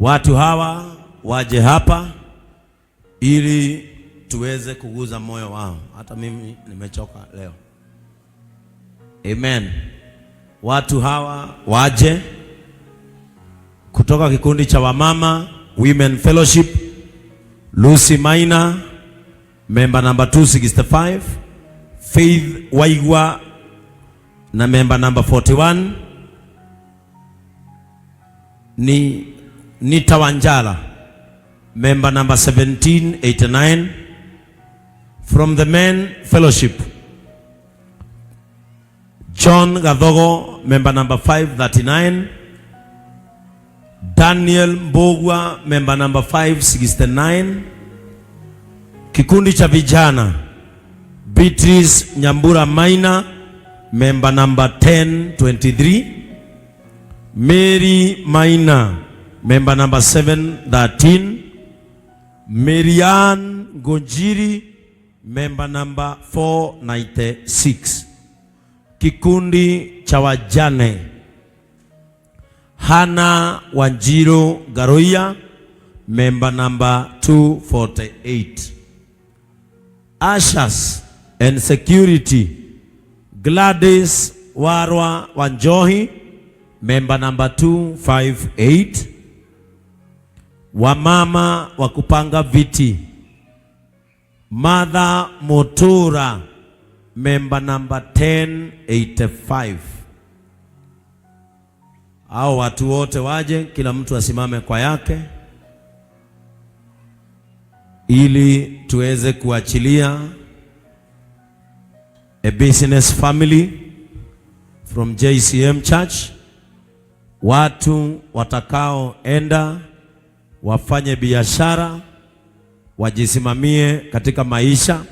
Watu hawa waje hapa ili tuweze kuguza moyo wao. Hata mimi nimechoka leo. Amen. Watu hawa waje kutoka kikundi cha wamama Women Fellowship, Lucy Maina, member number 265, Faith Waigwa na member number 41, ni Nita Wanjala, member number 1789. From the Men Fellowship, John Gadhogo, member number 539, Daniel Mbogwa, member number 569. Kikundi cha vijana, Beatrice Nyambura Maina, member number 1023, Mary Maina, member number 713, Marian Gonjiri, member number 496. Kikundi cha wajane, Hana Wanjiro Garoya, member number 248. Ushers and security, Gladys Warwa Wanjohi, member number 258. Wamama wa kupanga viti, Mother Motora, member number 1085. Hao watu wote waje, kila mtu asimame kwa yake ili tuweze kuachilia a business family from JCM Church. Watu watakaoenda wafanye biashara, wajisimamie katika maisha,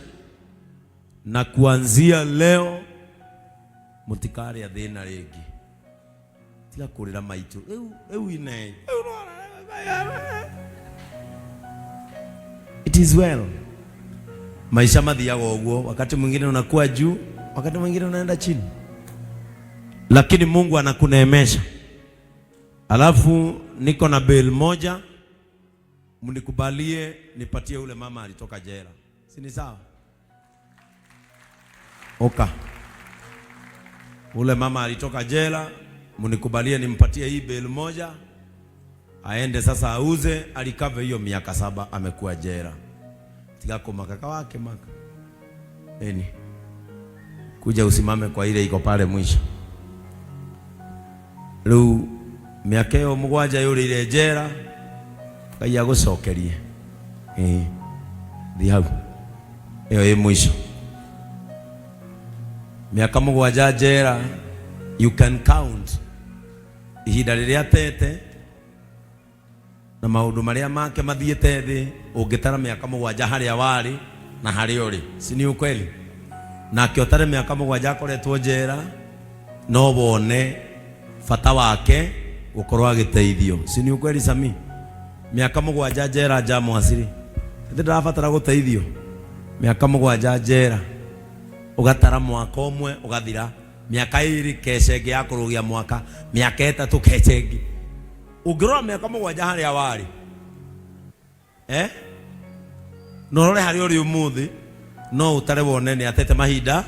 na kuanzia leo mutikari ya dhina regi tiga kurira maitu eu ine. It is well. Maisha mathiaga uguo, wakati mwingine unakuwa juu, wakati mwingine unaenda chini, lakini Mungu anakuneemesha. Alafu niko na bill moja, mnikubalie nipatie ule mama alitoka jela. Si ni sawa? Oka. Ule mama alitoka jela, mnikubalie nimpatie hii bill moja, aende sasa auze, alikave hiyo miaka 7 amekuwa jela. Tigako makaka wake maka. Kuja usimame kwa ile iko pale mwisho. Lu miaka yo mugwaja yule ile jela kaya gucokerie. Thiagu. Iyo mwisho. Miaka mugwaja jela, you can count ihinda riria tete na maundu maria make mathiete thi, ungitara miaka mugwaja haria wari na haria uri. Si ni ukweli? Na kiotare miaka mugwaja akoretwo jela, no wone fata wake gukorwo agiteithio. Si ni ukweli Sami? Miaka mugwaja jela jamu asiri ndi ndarabatara guteithio. Miaka mugwaja jela ugatara mwaka umwe ugathira, miaka 2 kecenge ya kurugia mwaka, miaka 3 kecenge. Ungirora miaka mugwaja haria wari no rore hari uri umuthi, no utare wone ni atete mahinda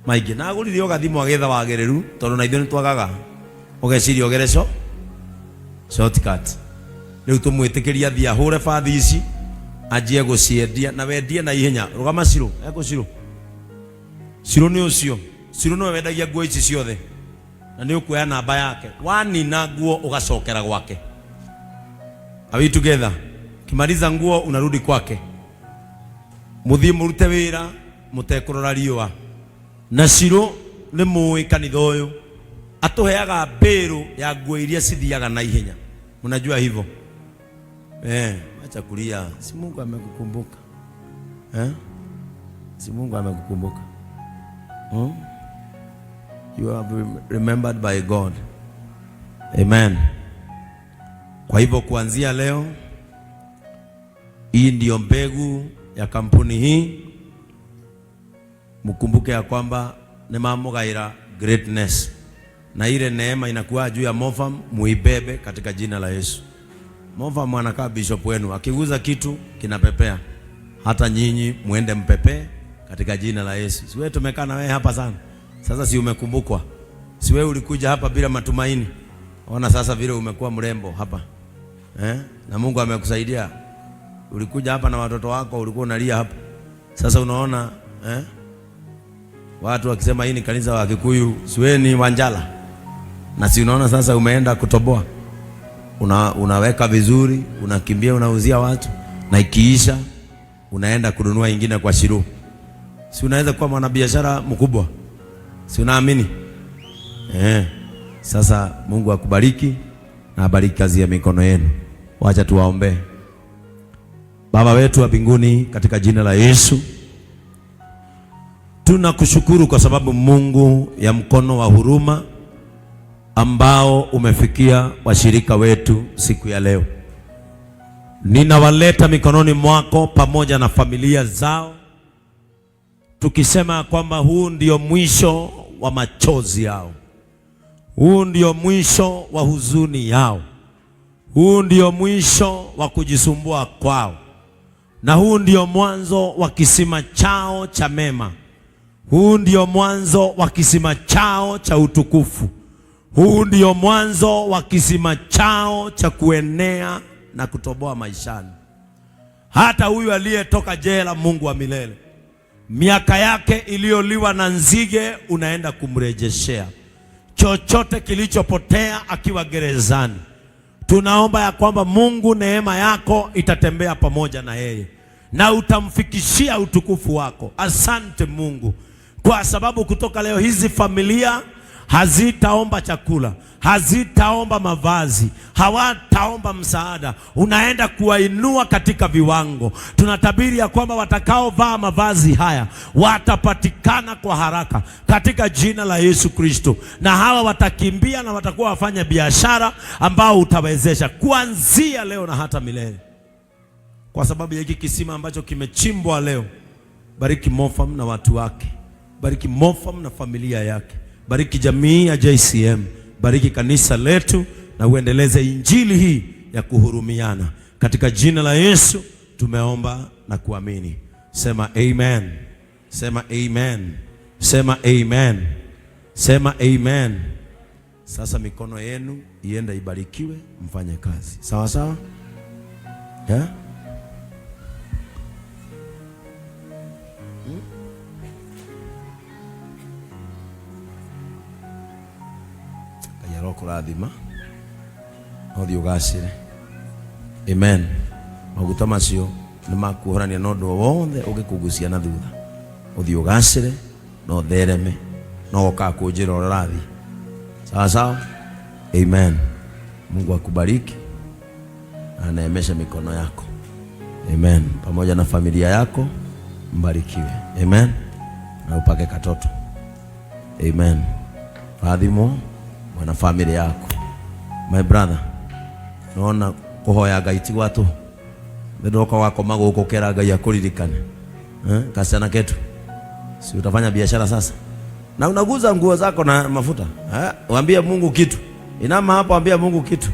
maingi. Na agurithio ugathimo agetha wagiriru, tondu na ithuĩ nĩ twagaga ugeciria ugereco shortcut. Riu tumwitikiria thia hure bathi ici anjie guciendia na wendie na ihenya. Rugama Ciro, Ciro. Ciro ni ucio. Ciro no wendagia nguo ici ciothe, na ni ukuoya namba yake, wanina nguo ugacokera gwake. Are we together? Kimaliza nguo unarudi kwake. Muthie murute wira mutekurora riua. Na Ciro ni muwi kanitha uyu atuheaga mbiru ya nguo iria cithiaga na ihenya. Mnajua hivyo? Acha kulia. Si Mungu amekukumbuka. Si Mungu amekukumbuka. You are remembered by God. Amen. Kwa hivyo kuanzia leo, hii ndio mbegu ya kampuni hii. Mkumbuke ya kwamba ni mamugaira greatness, na ile neema inakuwa juu ya Mofam, muibebe katika jina la Yesu. Mova mwanakaa bishop wenu akiguza kitu kinapepea. Hata nyinyi muende mpepee katika jina la Yesu. Si wewe tumekaa na wewe hapa sana. Sasa si umekumbukwa? Si wewe ulikuja hapa bila matumaini? Ona sasa vile umekuwa mrembo hapa. Na Mungu amekusaidia. Ulikuja hapa na watoto wako, ulikuwa unalia hapa. Sasa unaona watu wakisema hii ni kanisa wa Kikuyu, si wewe ni Wanjala. Na si unaona sasa umeenda kutoboa. Unaweka vizuri, unakimbia unauzia watu, na ikiisha unaenda kununua ingine kwa Shiru. Si unaweza kuwa mwanabiashara mkubwa? Si unaamini? Sasa Mungu akubariki na abariki kazi ya mikono yenu. Wacha tuwaombe. Baba wetu wa mbinguni, katika jina la Yesu, tunakushukuru kwa sababu Mungu ya mkono wa huruma ambao umefikia washirika wetu siku ya leo. Ninawaleta mikononi mwako pamoja na familia zao, tukisema kwamba huu ndio mwisho wa machozi yao. Huu ndio mwisho wa huzuni yao. Huu ndio mwisho wa kujisumbua kwao. Na huu ndio mwanzo wa kisima chao cha mema. Huu ndio mwanzo wa kisima chao cha utukufu. Huu ndio mwanzo wa kisima chao cha kuenea na kutoboa maishani. Hata huyu aliyetoka jela, Mungu wa milele, miaka yake iliyoliwa na nzige unaenda kumrejeshea. Chochote kilichopotea akiwa gerezani, tunaomba ya kwamba Mungu, neema yako itatembea pamoja na yeye na utamfikishia utukufu wako. Asante Mungu, kwa sababu kutoka leo hizi familia hazitaomba chakula, hazitaomba mavazi, hawataomba msaada. Unaenda kuwainua katika viwango. Tunatabiri ya kwamba watakaovaa mavazi haya watapatikana kwa haraka katika jina la Yesu Kristo, na hawa watakimbia na watakuwa wafanya biashara ambao utawezesha kuanzia leo na hata milele. Kwa sababu ya hiki kisima ambacho kimechimbwa leo, bariki Mofam na watu wake, bariki Mofam na familia yake, bariki jamii ya JCM, bariki kanisa letu na uendeleze injili hii ya kuhurumiana. Katika jina la Yesu tumeomba na kuamini. Sema amen. Sema amen. Sema amen. Sema amen. Sasa mikono yenu ienda ibarikiwe, mfanye kazi. Sawa sawa? Yeah? Kurathima othio gacire. Amen. Maguta macio ni makuhorania na undu wothe ugikugucia na thutha. Othio gacire no thereme no ukakunjira urathi. Sawa sawa? Amen. Mungu akubariki na neemesha mikono yako. Amen. Pamoja na familia yako mbarikiwe. Amen. Na upake katoto. Amen. Fathimo mwana familia yako. My brother, naona kuhoya Ngai ti gwatu. Ndoka wako mago ukokera Ngai akuririkane. Kasana ketu. Si utafanya biashara sasa? Na unaguza nguo zako na mafuta. Waambie Mungu kitu. Inama hapo, ambia Mungu kitu.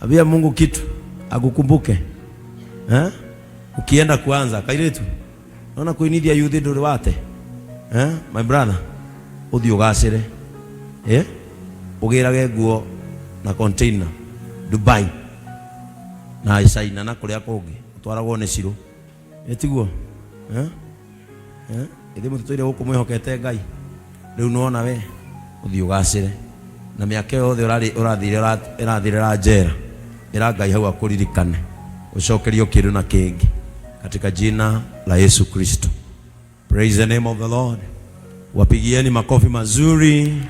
Ambia Mungu kitu akukumbuke. Ukienda kuanza kairetu. Naona kuinithia youth nduri wate. My brother, uthio gacire. Ugirage nguo na container Dubai na China na kuria kungi utwaragwo ni Shiru. Etiguo ithe mututoire guku mwihokete Ngai. Riu nuona we uthio gacire na miaka yothe irathirira njera ira Ngai hau akuririkane ucokerio kiru na kingi katika jina la Yesu Kristo. Praise the name of the Lord. Wapigieni makofi mazuri.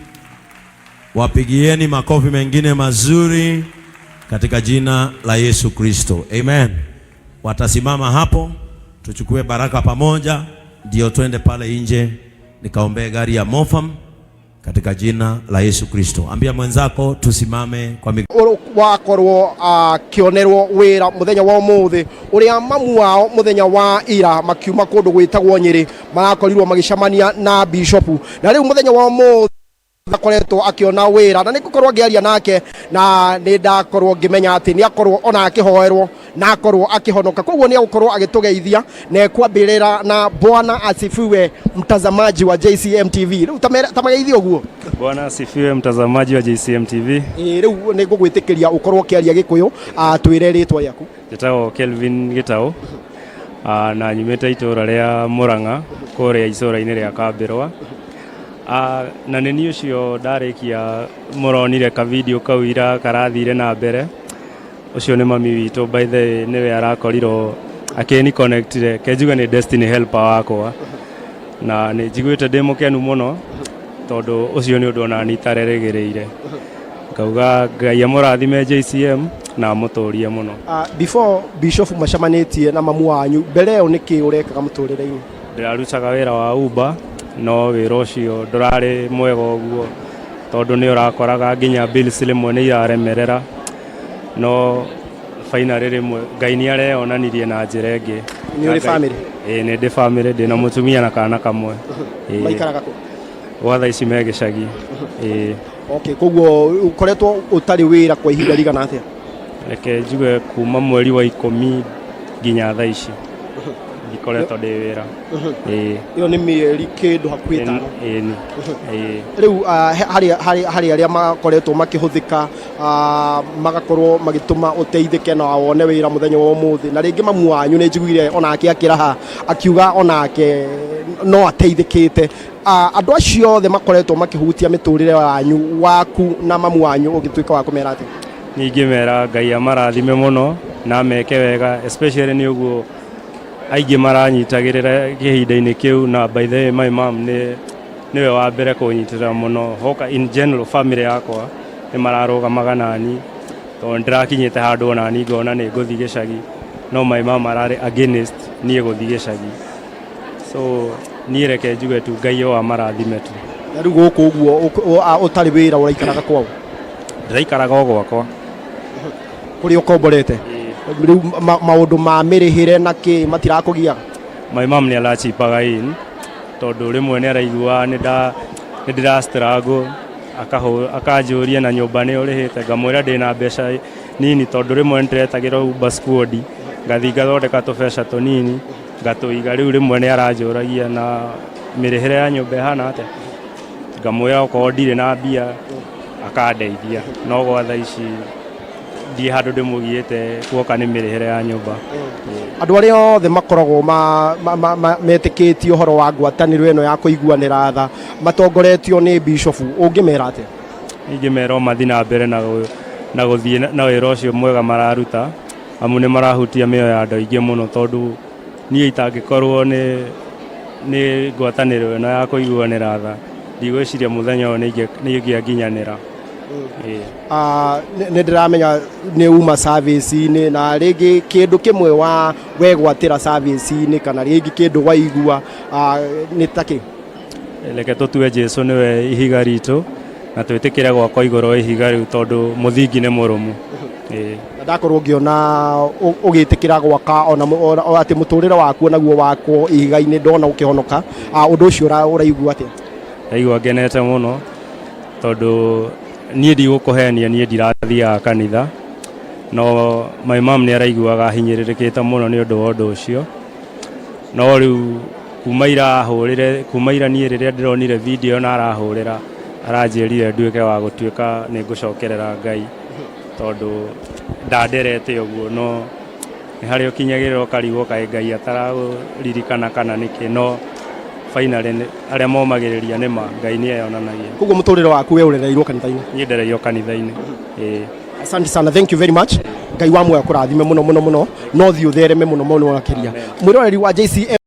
Wapigieni makofi mengine mazuri katika jina la Yesu Kristo. Amen. Watasimama hapo, tuchukue baraka pamoja, ndio twende pale nje nikaombee gari ya Mofam katika jina la Yesu Kristo. Ambia mwenzako tusimame kwa miguu. Wakorwo akionerwo wira muthenya wa umuthi uria mamu wao muthenya wa ira makiuma kundu gwitagwo Nyeri marakorirwo magicamania na bishop, na riu muthenya wa umuthi akoretwo akiona wira na nigukorwo ngiaria nake na ni ndakorwo ngimenya ati ni akorwo ona akihoerwo na akorwo akihonoka koguo ni agukorwo agitugeithia na kwambirira na Bwana asifiwe mtazamaji wa JCM TV riu tamageithia uguo. Bwana asifiwe mtazamaji wa JCM TV. Riu ni ngugwitikiria ukorwo kiaria Gikuyu twire ritwa yaku. Njitagwo Kelvin Gitau na nyumite itura ria Murang'a kuria icura-ini ria Kambirwa. Na nini ucio ndarikia muronire ka video kau ira karathire na mbere ucio ni mami witu by the niwe arakorirwo akeni connectire kejuga ni destiny helper wakwa na ni njiguite ndi mukenu muno tondu ucio ni undu ona nitareregereire ngauga Ngai amurathime JCM na muturie muno. Before Bishop macamanitie na mamu wanyu mbere yo niki urekaga muturire-ini? Ndirarutaga wira wa Uber no wira ucio ndurari mwega uguo tondu ni urakoraga nginya bills rimwe ni iraremerera no finally rimwe Ngai ni areonanirie na njira ingi. Ni uri family? Ni ndi family ndina mutumia na kana kamwe. Maikaraga ku? Watha ici me gicagi. Okay, koguo ukoretwo utari wira kwa ihinda rigana atia? Reke njuge kuma mweri wa 10 nginya thaa ici ndikoretwo ndi wira. Iyo ni mieri kindu hakuhi itano. Riu hari aria makoretwo makihuthika magakorwo magituma uteithike na wone wira muthenya wa umuthi na ringi mamu wanyu ni njiguire onake akiraha akiuga onake no ateithikite. Andu acio othe makoretwo makihutia miturire wanyu waku na mamu wanyu ugituika wa kumera ati? Ningimera Ngai amarathime muno na meke wega especially ni uguo aingi maranyitagirira kihinda-ini kiu na by the way my mom niwe wa mbere kunyitira muno hoka in general family yakwa ni mararugamaga nani to ndirakinyite handu onani ngona ni nguthi gicagi no my mom arari against nie guthi gicagi so ni reke njuge tu Ngai o amarathime tu. Na riu guku uguo utari wira uraikaraga kwao? Ndiraikaraga gwakwa. Kuri ukomborete? Riu maundu ma mirihire na ki matirakugiaga? My mom ni arachipaga in tondu rimwe ni araigua ni ndira struggle akanjuria na nyumba ni urihite ngamwira ndina mbeca nini tondu rimwe ndiretagirwo Uber squad ngathi ngathondeka tubeca tunini ngatuiga riu rimwe ni aranjuragia na mirihire ya nyumba ihana atia ngamwira ukorwo ndire na mbia akandeithia no gwa thaa ici ndi handu ndimugiite kuoka ni mirihire ya nyumba. Andu aria othe makoragwo metikitio horo wa ngwataniro eno ya kuiguanira tha matongoretio ni Bishop ungimera atia? Ingimera mathi na mbere na guthie na wira ucio mwega mararuta amu ni marahutia mioyo ya andu aingi muno tondu nie itangikorwo ni ngwataniro eno ya kuiguanira tha ndigwiciria muthenya ni ingiaginyanira. Ni ndiramenya ni uma service ni na ringi kindu kimwe wa wegwatira service ni kana ringi kindu waigua ni taki? Leke tutue Jesu niwe ihiga ritu na twitikire gwakwa igoro ihiga riu tondu muthingi ni murumu. Ndakorwo ngiona ugitikira gwaka ona ati muturire waku naguo wako ihiga-ini ndona ukihonoka undu ucio uraigua atia? Aigua ngenete muno tondu nie ndigukuhenia nie ndirathiaga kanitha no my mom ni araiguaga hinyiririkite muno ni undu wa undu ucio no riu kuma ira nie riria ndironire video na arahurira aranjirire nduike wa gutuika ni ngucokerera Ngai tondu ndanderete uguo no ni hari ukinyagirira ukarigwo kai Ngai atararirikana kana niki no finally aria momagiriria nima Ngai ni eyonanagia. Koguo muturire waku we urereirwo kanitha-ini? Ni ndereirwo kanitha-ini. Asante sana, thank you very much. Ngai wa muoyo kurathime muno muno muno no thi uthereme muno muno makiria. Mwiroreri wa JCM